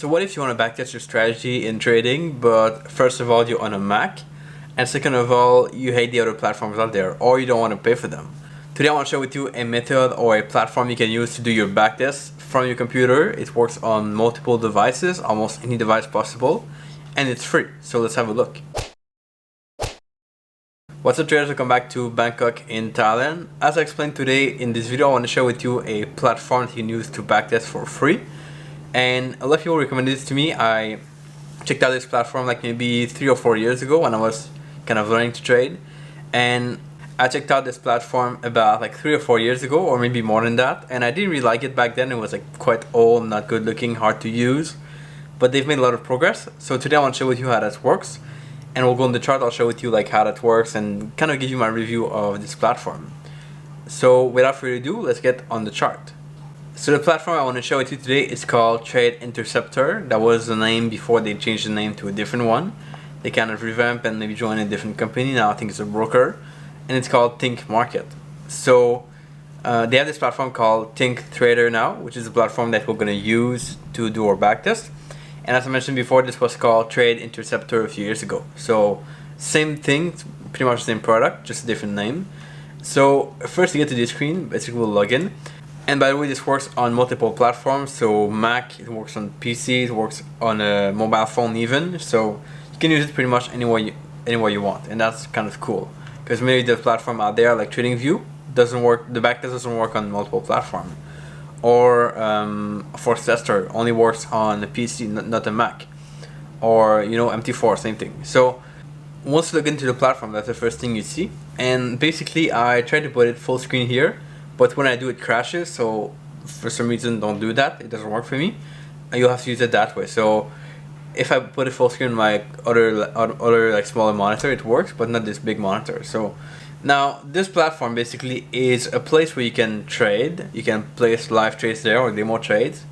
So what if you want to backtest your strategy in trading, but first of all you're on a Mac, and second of all you hate the other platforms out there, or you don't want to pay for them? Today I want to share with you a method or a platform you can use to do your backtest from your computer. It works on multiple devices, almost any device possible, and it's free. So let's have a look. What's up traders, welcome back to Bangkok in Thailand. As I explained today in this video, I want to share with you a platform that you can use to backtest for free. And a lot of people recommended this to me. I checked out this platform like maybe 3 or 4 years ago when I was kind of learning to trade. And I checked out this platform about like 3 or 4 years ago, or maybe more than that. And I didn't really like it back then. It was like quite old, not good looking, hard to use. But they've made a lot of progress. So today I want to share with you how that works. And we'll go in the chart. I'll share with you like how that works and kind of give you my review of this platform. So without further ado, let's get on the chart. So the platform I want to share with you today is called Trade Interceptor. That was the name before they changed the name to a different one. They kind of revamped and maybe joined a different company. Now I think it's a broker. And it's called ThinkMarket. So they have this platform called ThinkTrader now, which is a platform that we're going to use to do our backtest. And as I mentioned before, this was called Trade Interceptor a few years ago. So same thing, pretty much the same product, just a different name. So first to get to this screen, basically we'll log in. And by the way, this works on multiple platforms. So Mac, it works on PC, it works on a mobile phone even. So you can use it pretty much anywhere you want. And that's kind of cool. Because maybe the platform out there like TradingView doesn't work, the backtest doesn't work on multiple platforms. Or Forex Tester only works on the PC, not a Mac. Or MT4, same thing. So once you log into the platform, that's the first thing you see. And basically I tried to put it full screen here, but when I do it crashes. So for some reason don't do that, it doesn't work for me. You'll have to use it that way. So if I put it full screen on my other like smaller monitor, it works, but not this big monitor. So now this platform basically is a place where you can trade. You can place live trades there or demo trades,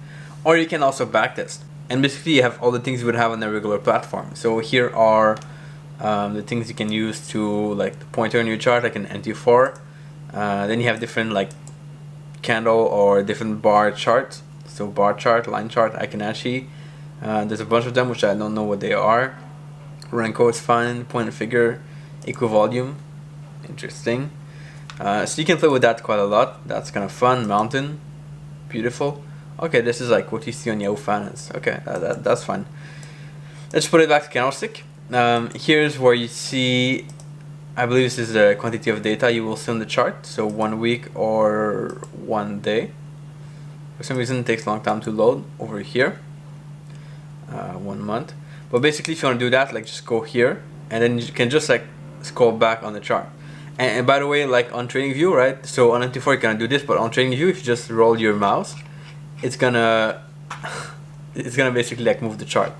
or you can also backtest. And basically you have all the things you would have on a regular platform. So here are the things you can use to like the pointer on your chart, like an NT4. Then you have different like candle or different bar charts. So bar chart, line chart, Akinashi. There's a bunch of them which I don't know what they are. Renko is fine, point and figure, equivolume, interesting. So you can play with that quite a lot. That's kind of fun. Mountain, beautiful. Okay, this is like what you see on Yahoo Finance. Okay, that's fine. Let's put it back to candlestick. Here's where you see, I believe this is the quantity of data you will see on the chart. So 1 week or 1 day. For some reason it takes a long time to load over here. 1 month. But basically if you want to do that, like just go here and then you can just like scroll back on the chart. And by the way, like on TradingView, right? So on MT4 you can do this, but on TradingView if you just roll your mouse, it's gonna basically like move the chart.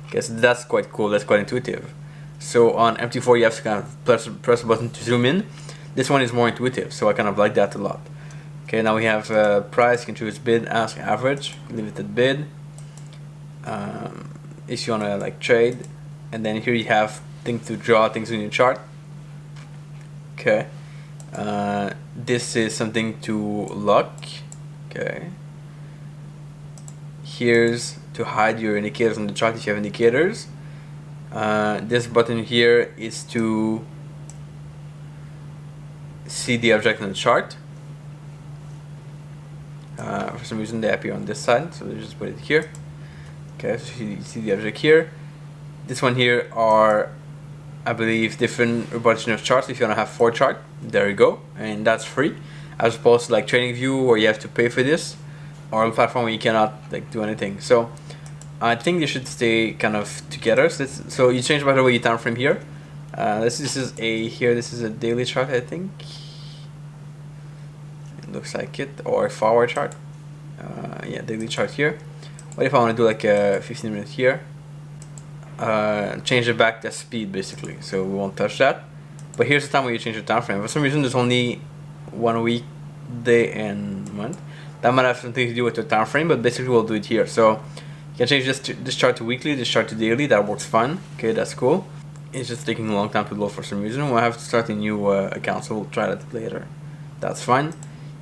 Okay, so that's quite cool, that's quite intuitive. So on MT4 you have to kind of press a button to zoom in. This one is more intuitive, so I kind of like that a lot. Okay, now we have price, you can choose bid, ask, average, leave it at bid. If you want to like trade, and then here you have things to draw things in your chart. Okay, this is something to lock. Okay, here's to hide your indicators on the chart if you have indicators. This button here is to see the object on the chart. For some reason they appear on this side, so they just put it here. Okay, so you see the object here. This one here are, I believe, different bunch of charts. If you want to have 4 charts, there you go, and that's free, as opposed to like TradingView where you have to pay for this, or a platform where you cannot like do anything. So I think they should stay kind of together. So you change by the way your time frame here. This is a daily chart, I think. It looks like it, or a 4-hour chart. Yeah, daily chart here. What if I want to do like a 15 minute here? Change it back to speed basically, so we won't touch that. But here's the time where you change the time frame. For some reason there's only 1 week, day and month. That might have something to do with the time frame, but basically we'll do it here. So you can change this chart to weekly, this chart to daily. That works fine. Okay, that's cool. It's just taking a long time to load for some reason. We'll have to start a new account, so we'll try that later. That's fine.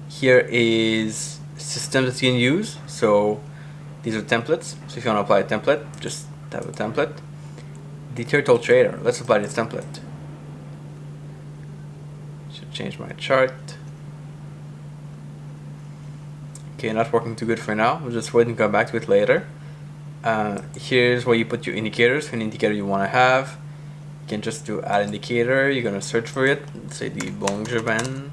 Here is systems that you can use. So These are templates. So if you want to apply a template, just have a template. The Turtle Trader. Let's apply this template. Should change my chart. Okay, not working too good for now. We'll just wait and come back to it later. Here's where you put your indicators. For an indicator you want to have, you can just do add indicator. You're gonna search for it. Let's say the Bollinger Band.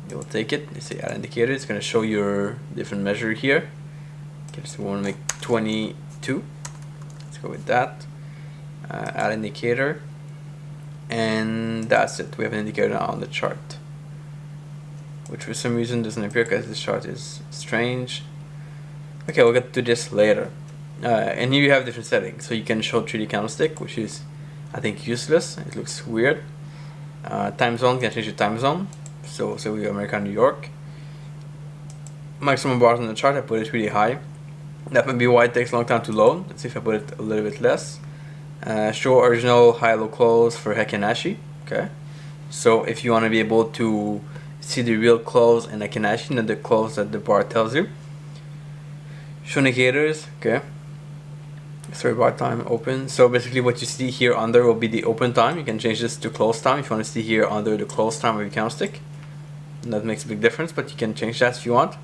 You'll take it. You say add indicator. It's gonna show your different measure here. Okay, so we want to make 22. Let's go with that. Add indicator, and that's it. We have an indicator now on the chart, which for some reason doesn't appear because this chart is strange. Okay, we'll get to this later. And here you have different settings. So you can show 3D candlestick, which is, I think, useless. It looks weird. Time zone, you can change your time zone. So we have America, New York. Maximum bars on the chart, I put it really high. That might be why it takes a long time to load. Let's see if I put it a little bit less. Show original high-low close for Heikin Ashi. Okay. So if you want to be able to see the real close in Heikin Ashi, not the close that the bar tells you. Show indicators. Okay. Sorry, bar time open. So basically what you see here under will be the open time. You can change this to close time if you want to see here under the close time of your candlestick. And that makes a big difference, but you can change that if you want.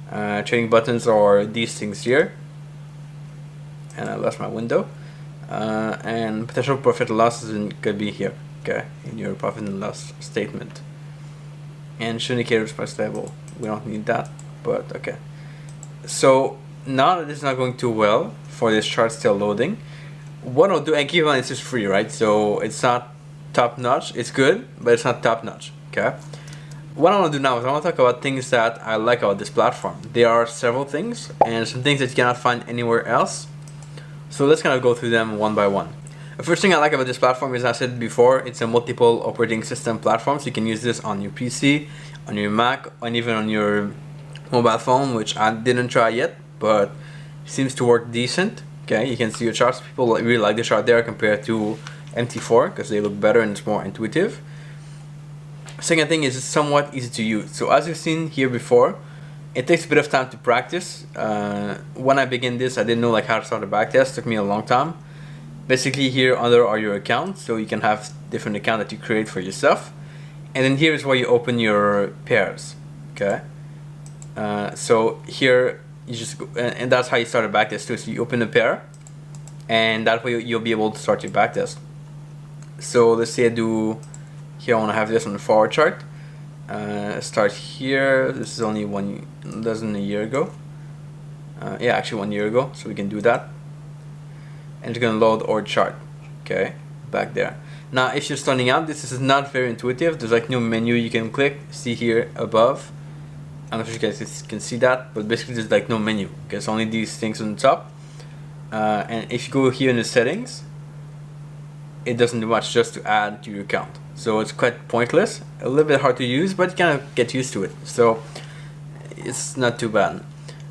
Trading buttons are these things here. And I lost my window. And potential profit and losses could be here. Okay, in your profit and loss statement. And show indicators price level. We don't need that, but okay. So now that it's not going too well for this chart still loading, what I'll do, and keep in mind it's just free, right? So it's not top notch. It's good, but it's not top notch. Okay. What I want to do now is I want to talk about things that I like about this platform. There are several things and some things that you cannot find anywhere else. So let's kind of go through them one by one. The first thing I like about this platform is, as I said before, it's a multiple operating system platform. So you can use this on your PC, on your Mac, and even on your mobile phone, which I didn't try yet, but seems to work decent. Okay, you can see your charts. People really like the chart there compared to MT4 because they look better and it's more intuitive. Second thing is it's somewhat easy to use. So as you've seen here before, it takes a bit of time to practice. When I began this, I didn't know like how to start a backtest. It took me a long time. Basically here under are your accounts, so you can have different accounts that you create for yourself. And then here is where you open your pairs. Okay. So here you just go, and that's how you start a backtest too. So you open a pair, and that way you'll be able to start your backtest. So let's say I do here. I want to have this on the forward chart. Start here. This is only less than a year ago. Yeah, actually 1 year ago. So we can do that, and it's gonna load our chart. Okay, back there. Now, if you're starting out, this is not very intuitive. There's like no menu you can click. See here above. I don't know if you guys can see that, but basically there's like no menu. Okay, it's only these things on the top. And if you go here in the settings, it doesn't do much just to add to your account. So it's quite pointless, a little bit hard to use, but you kind of get used to it. So it's not too bad.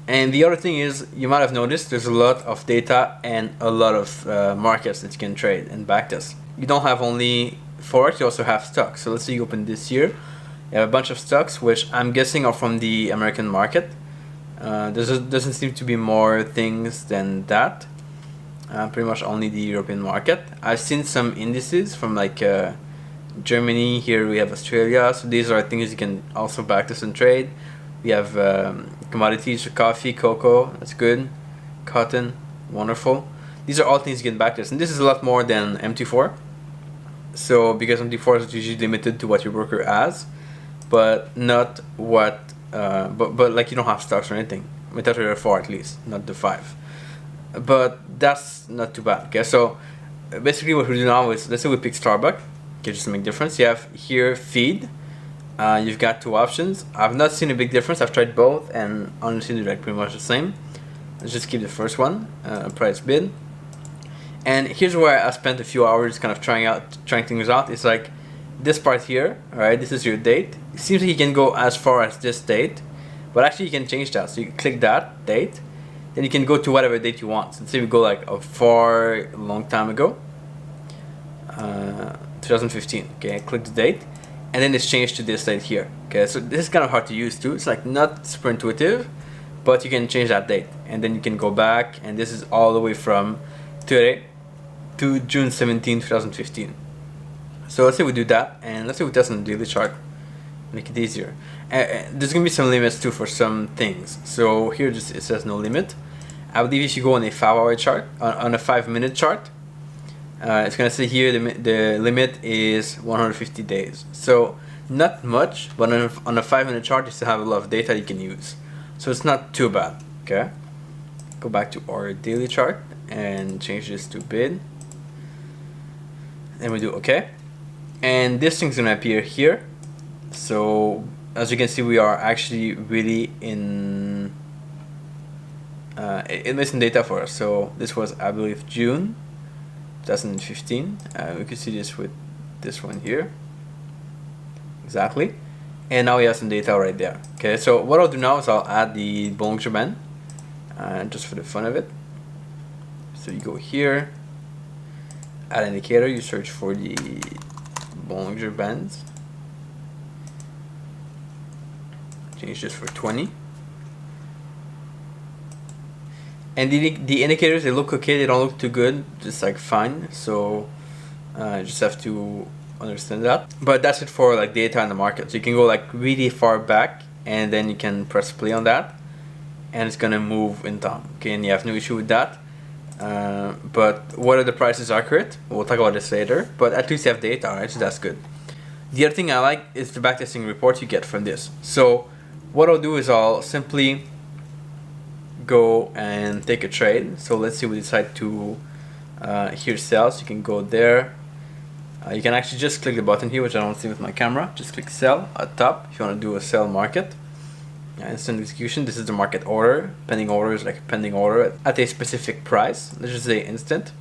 And the other thing is, you might have noticed there's a lot of data and a lot of markets that you can trade and backtest. You don't have only Forex, you also have stocks. So let's say you open this here. You have a bunch of stocks, which I'm guessing are from the American market. There doesn't seem to be more things than that. Pretty much only the European market. I've seen some indices from like Germany. Here we have Australia. So these are things you can also backtest and trade. We have commodities, coffee, cocoa. That's good. Cotton, wonderful. These are all things you can backtest, and this is a lot more than MT4. So because MT4 is usually limited to what your broker has, but not what. But like you don't have stocks or anything. MetaTrader 4 at least, not the 5. But that's not too bad. Okay, so basically what we do now is, let's say we pick Starbucks. Okay, just to make difference, you have here feed. You've got two options. I've not seen a big difference. I've tried both, and honestly they're like pretty much the same. Let's just keep the first one, price bid. And here's where I spent a few hours kind of trying things out. It's like this part here, alright, this is your date. It seems like you can go as far as this date, but actually you can change that. So you click that date, then you can go to whatever date you want. So let's say we go like a far long time ago, 2015. Okay, click the date, and then it's changed to this date here. Okay, so this is kind of hard to use too. It's like not super intuitive, but you can change that date, and then you can go back, and this is all the way from today to June 17, 2015. So let's say we do that, and let's say we test on the daily chart, make it easier. There's gonna be some limits too for some things. So here just it says no limit. I believe if you go on a 5-hour chart, on a 5-minute chart, it's gonna say here the limit is 150 days. So not much, but on a 5-minute chart you still have a lot of data you can use. So it's not too bad. Okay. Go back to our daily chart and change this to bid. And we do OK. And this thing's gonna appear here. So as you can see, we are actually really in missing data for us. So this was, I believe, June 2015. We could see this with this one here. Exactly. And now we have some data right there. Okay, so what I'll do now is I'll add the Bollinger Band, just for the fun of it. So you go here, add indicator, you search for the Bollinger Bands. Change this for 20. And the indicators, they look okay, they don't look too good, just like fine. So just have to understand that. But that's it for like data in the market. So you can go like really far back, and then you can press play on that, and it's gonna move in time. Okay, and you have no issue with that. But whether the price is accurate, we'll talk about this later. But at least you have data, right? So that's good. The other thing I like is the backtesting report you get from this. So what I'll do is I'll simply go and take a trade. So let's say we decide to here sell. So you can go there. You can actually just click the button here, which I don't see with my camera. Just click sell at top if you want to do a sell market. Instant execution. This is the market order. Pending order is like a pending order at a specific price. Let's just say instant.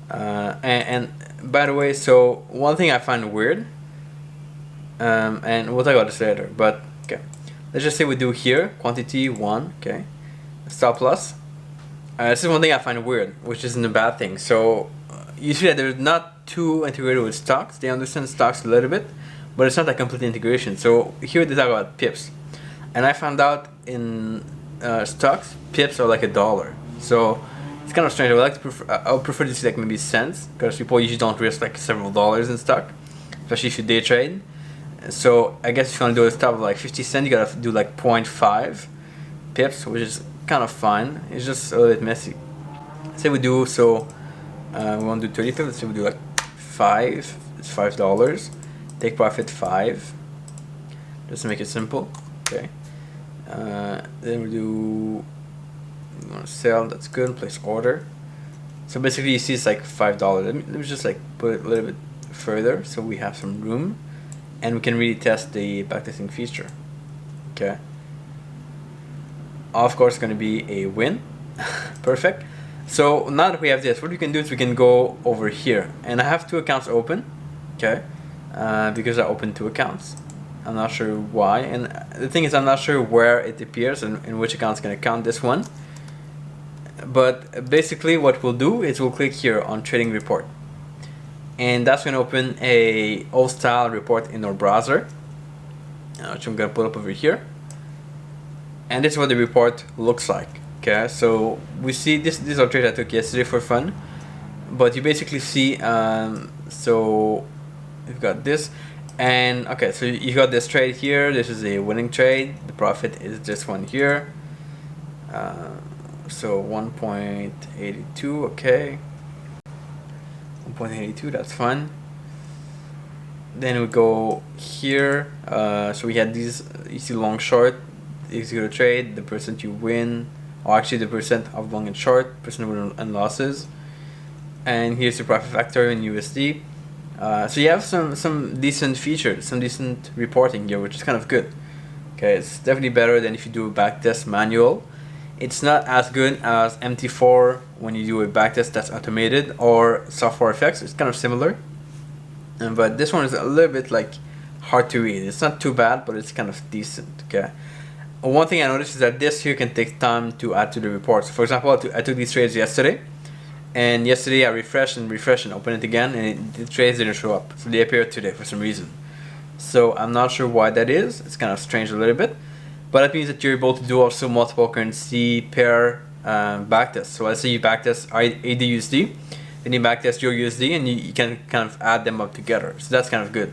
And by the way, so one thing I find weird, and we'll talk about this later, but okay, let's just say we do here quantity 1. Okay, stop loss. This is one thing I find weird, which isn't a bad thing. So you see that they're not too integrated with stocks. They understand stocks a little bit, but it's not a complete integration. So here they talk about pips, and I found out in stocks pips are like $1. So it's kind of strange. I would prefer to see like maybe cents, because people usually don't risk like several dollars in stock, especially if you day trade. So I guess if you want to do a stop of like 50 cents, you gotta do like 0.5 pips, which is kind of fine. It's just a little bit messy. Say we do so. We want to do 30 pips. Let's say we do like 5. It's $5. Take profit 5. Just to make it simple. Okay. Then we do. We want to sell. That's good. Place order. So basically, you see it's like $5. Let me just like put it a little bit further so we have some room, and we can really test the backtesting feature. Okay. Of course, it's going to be a win. Perfect. So now that we have this, what we can do is we can go over here, and I have 2 accounts open. Okay. Because I opened 2 accounts. I'm not sure why, and the thing is I'm not sure where it appears and in which account is going to count this one. But basically what we'll do is we'll click here on trading report, and that's going to open a old style report in our browser, which I'm going to put up over here. And this is what the report looks like. Okay, so we see these are trades I took yesterday for fun, but you basically see so you've got this, and okay, so you got this trade here. This is a winning trade. The profit is this one here. So 1.82. Okay, 1.82. That's fine. Then we go here. So we had these. You see long short, execute a trade, the percent you win, or actually the percent of long and short, percent win and losses. And here's the profit factor in USD. So you have some decent features, some decent reporting here, which is kind of good. Okay, it's definitely better than if you do a backtest manual. It's not as good as MT4 when you do a backtest that's automated, or software effects. It's kind of similar, but this one is a little bit like hard to read. It's not too bad, but it's kind of decent. Okay. One thing I noticed is that this here can take time to add to the reports. For example, I took these trades yesterday, and yesterday I refreshed and opened it again, and the trades didn't show up. So they appeared today for some reason. So I'm not sure why that is. It's kind of strange a little bit. but that means that you're able to do also multiple currency pair backtest. So let's say you backtest ADUSD, then you backtest your USD, and you can kind of add them up together. So that's kind of good.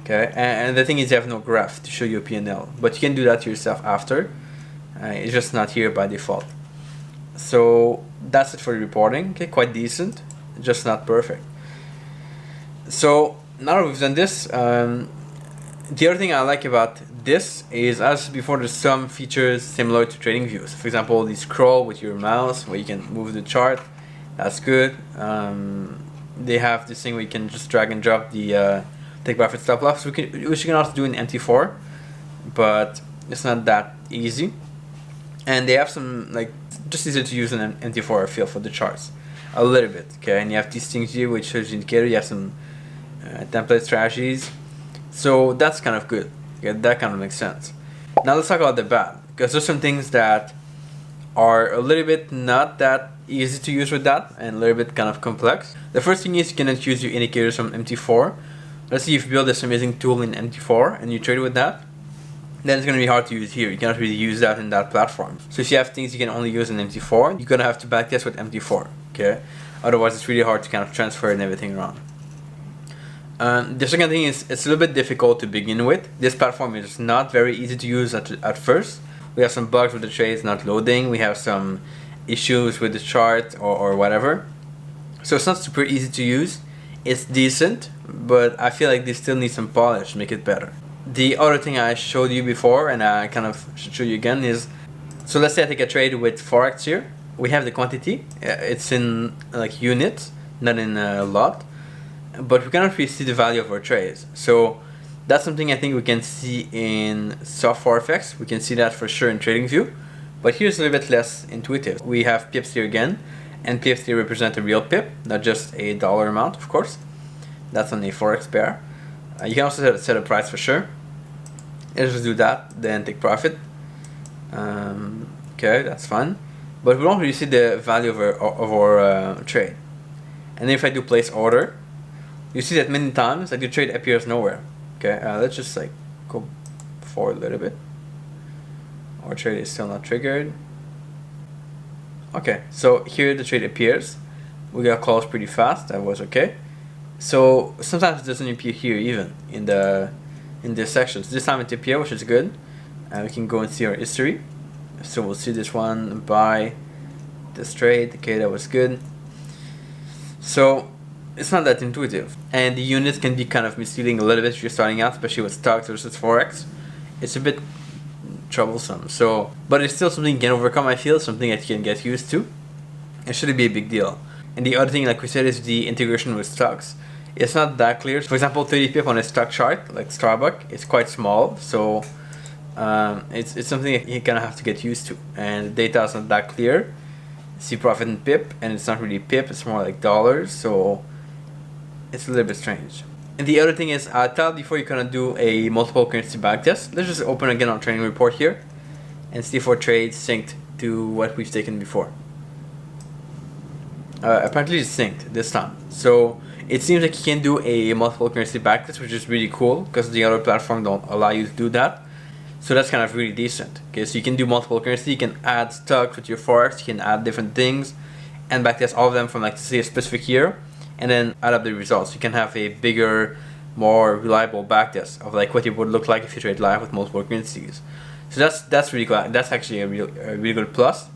Okay, and the thing is you have no graph to show you a P&L, but you can do that yourself after. It's just not here by default. So that's it for the reporting. Okay, quite decent, just not perfect. So now that we've done this, the other thing I like about this is, as before, there's some features similar to trading views. For example, the scroll with your mouse where you can move the chart. That's good. They have this thing where you can just drag and drop the take profit stop loss, which you can also do in MT4, but it's not that easy. And they have some, like, just easier to use in an MT4, I feel, for the charts a little bit. Okay, and you have these things here which shows you indicator. You have some template strategies, so that's kind of good. Okay, that kind of makes sense. Now let's talk about the bad, because there's some things that are a little bit not that easy to use with that, and a little bit kind of complex. The first thing is you cannot use your indicators from MT4. Let's say if you build this amazing tool in MT4 and you trade with that, then it's going to be hard to use here. You cannot really use that in that platform. So if you have things you can only use in MT4, you're going to have to backtest with MT4. Okay, otherwise it's really hard to kind of transfer and everything around. The second thing is it's a little bit difficult to begin with. This platform is not very easy to use at first. We have some bugs with the trades not loading. We have some issues with the chart or whatever. So it's not super easy to use. It's decent, but I feel like they still need some polish to make it better. The other thing I showed you before, and I kind of should show you again, is, so let's say I take a trade with Forex here. We have the quantity. It's in like units, not in a lot, but we cannot really see the value of our trades. So that's something I think we can see in software effects. We can see that for sure in TradingView, but here's a little bit less intuitive. We have pips here again, and pips here represent a real pip, not just a dollar amount, of course. That's on a Forex pair. You can also set a price for sure. Let's just do that, then take profit. Okay, that's fine. But we don't really see the value of our trade. And if I do place order, you see that many times like the trade appears nowhere. Okay, let's just like go forward a little bit. Our trade is still not triggered. Okay, so here the trade appears. We got closed pretty fast. That was okay. So sometimes it doesn't appear here even in this section. So this time it appeared, which is good. We can go and see our history. So we'll see this one, buy this trade. Okay, that was good. So it's not that intuitive, and the units can be kind of misleading a little bit if you're starting out, especially with stocks versus Forex. It's a bit troublesome. So, but it's still something you can overcome. I feel something that you can get used to. It shouldn't be a big deal. And the other thing, like we said, is the integration with stocks. It's not that clear. For example, 30 pip on a stock chart like Starbucks, it's quite small. So it's something that you kind of have to get used to. And the data is not that clear. See profit in pip, and it's not really pip. It's more like dollars. So it's a little bit strange. And the other thing is, I thought before you kind of do a multiple currency backtest. Let's just open again our training report here and see if our trades synced to what we've taken before. Apparently it's synced this time. So it seems like you can do a multiple currency backtest, which is really cool because the other platform don't allow you to do that. So that's kind of really decent. Okay, so you can do multiple currency, you can add stocks with your Forex, you can add different things and backtest all of them from like say a specific year and then add up the results. You can have a bigger, more reliable backtest of like what it would look like if you trade live with multiple currencies. So that's really good. That's actually a really good plus,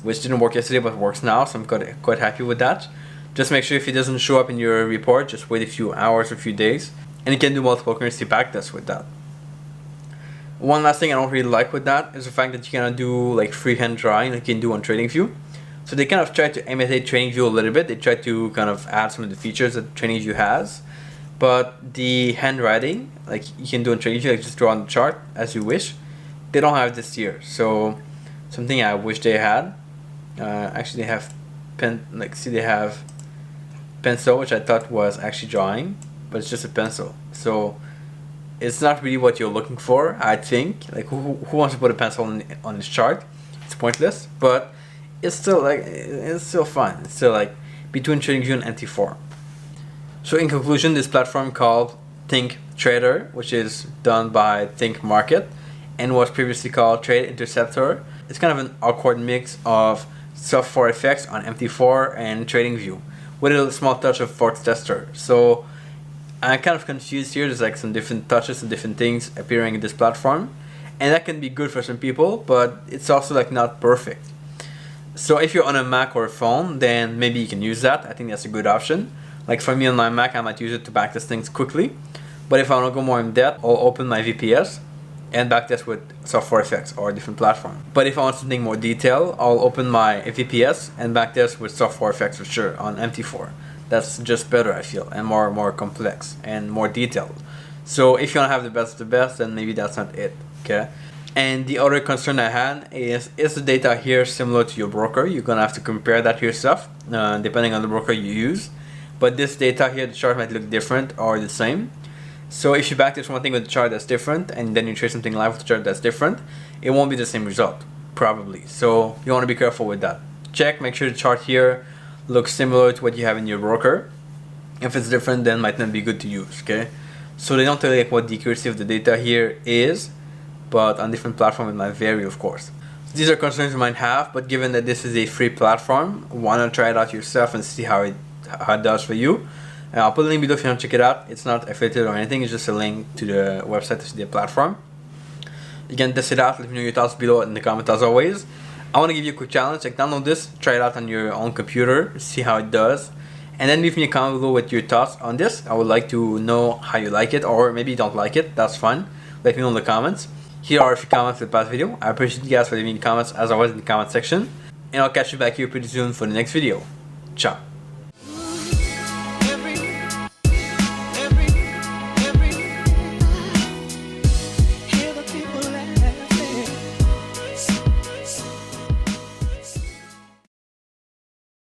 which didn't work yesterday but works now, so I'm quite happy with that. Just make sure if it doesn't show up in your report, just wait a few hours or a few days, and you can do multiple currency backtests with that. One last thing I don't really like with that is the fact that you cannot do like freehand drawing like you can do on TradingView. So they kind of try to imitate TradingView a little bit. They try to kind of add some of the features that TradingView has, but the handwriting like you can do on TradingView, like just draw on the chart as you wish, they don't have this here. So something I wish they had. Actually, they have they have pencil, which I thought was actually drawing, but it's just a pencil. So it's not really what you're looking for, I think. Like who wants to put a pencil on his chart? It's pointless, but it's still fun. It's still like between TradingView and MT4. So in conclusion, this platform called ThinkTrader, which is done by ThinkMarket, and was previously called Trade Interceptor. It's kind of an awkward mix of software effects on MT4 and TradingView with a small touch of Forex Tester. So I'm kind of confused here. There's like some different touches and different things appearing in this platform, and that can be good for some people, but it's also like not perfect. So if you're on a Mac or a phone, then maybe you can use that. I think that's a good option. Like for me on my Mac, I might use it to backtest things quickly. But if I want to go more in depth, I'll open my VPS and backtest with software effects or a different platform. But if I want something more detailed, I'll open my VPS and backtest with software effects for sure on MT4. That's just better, I feel, and more complex and more detailed. So if you want to have the best of the best, then maybe that's not it, okay? And the other concern I had is the data here similar to your broker? You're gonna have to compare that to yourself, depending on the broker you use. But this data here, the chart might look different or the same. So if you backtest one thing with a chart that's different, and then you trade something live with a chart that's different, it won't be the same result, probably. So you want to be careful with that. Check, make sure the chart here looks similar to what you have in your broker. If it's different, then it might not be good to use, okay? So they don't tell you like what the accuracy of the data here is, but on different platforms it might vary, of course. So these are concerns you might have, but given that this is a free platform, why not try it out yourself and see how it does for you. I'll put a link below if you want to check it out. It's not affiliated or anything, it's just a link to the website to see the platform. You can test it out, let me know your thoughts below in the comments as always. I want to give you a quick challenge, like download this, try it out on your own computer, see how it does, and then leave me a comment below with your thoughts on this. I would like to know how you like it, or maybe you don't like it, that's fine. Let me know in the comments. Here are a few comments for the past video. I appreciate you guys for leaving comments as always in the comment section, and I'll catch you back here pretty soon for the next video. Ciao.